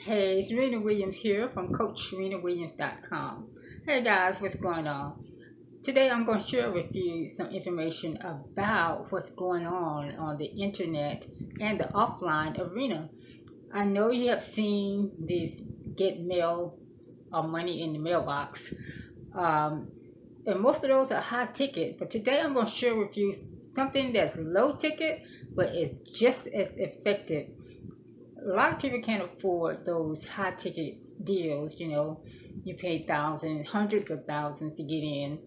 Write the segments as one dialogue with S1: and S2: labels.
S1: Hey, it's Rena Williams here from CoachRenaWilliams.com. Hey guys, what's going on? Today I'm going to share with you some information about what's going on the internet and the offline arena. I know you have seen this get mail or money in the mailbox, um, and most of those are high ticket. But today I'm going to share with you something that's low ticket, but it's just as effective. A lot of people can't afford those high ticket deals. You pay thousands, hundreds of thousands to get in.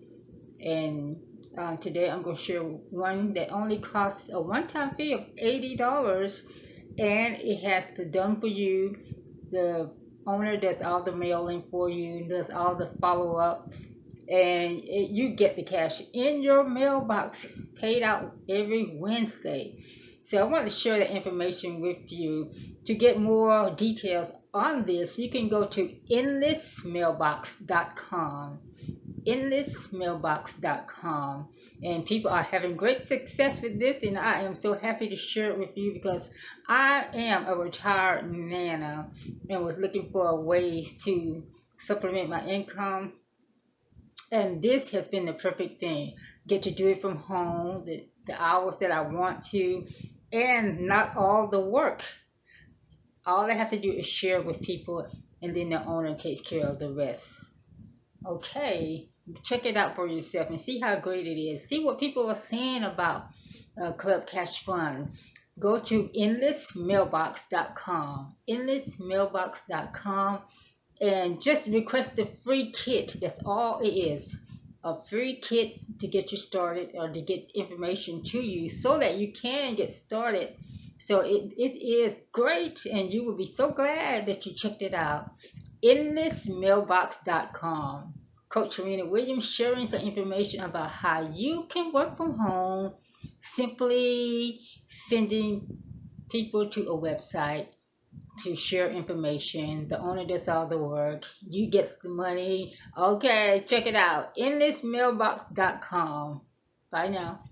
S1: And today I'm going to share one that only costs a one-time fee of $80, and it has the done for you. The owner does all the mailing for you, does all the follow-up, and you get the cash in your mailbox paid out every Wednesday. So I want to share that information with you. To get more details on this, you can go to endlessmailbox.com. endlessmailbox.com, and people are having great success with this, and I am so happy to share it with you because I am a retired nana and was looking for ways to supplement my income, and this has been the perfect thing. Get to do it from home, the hours that I want to, and not all the work. All I have to do is share with people, and then the owner takes care of the rest. Okay, check it out for yourself and see how great it is. See what people are saying about Club Cash Fund. Go to endlessmailbox.com. endlessmailbox.com, and just request a free kit. That's all it is. A free kit to get you started, or to get information to you so that you can get started. So it is great, and you will be so glad that you checked it out. endlessmailbox.com. Coach Rena Williams sharing some information about how you can work from home, simply sending people to a website to share information. The owner does all the work. You get the money. Okay, check it out. endlessmailbox.com. Bye now.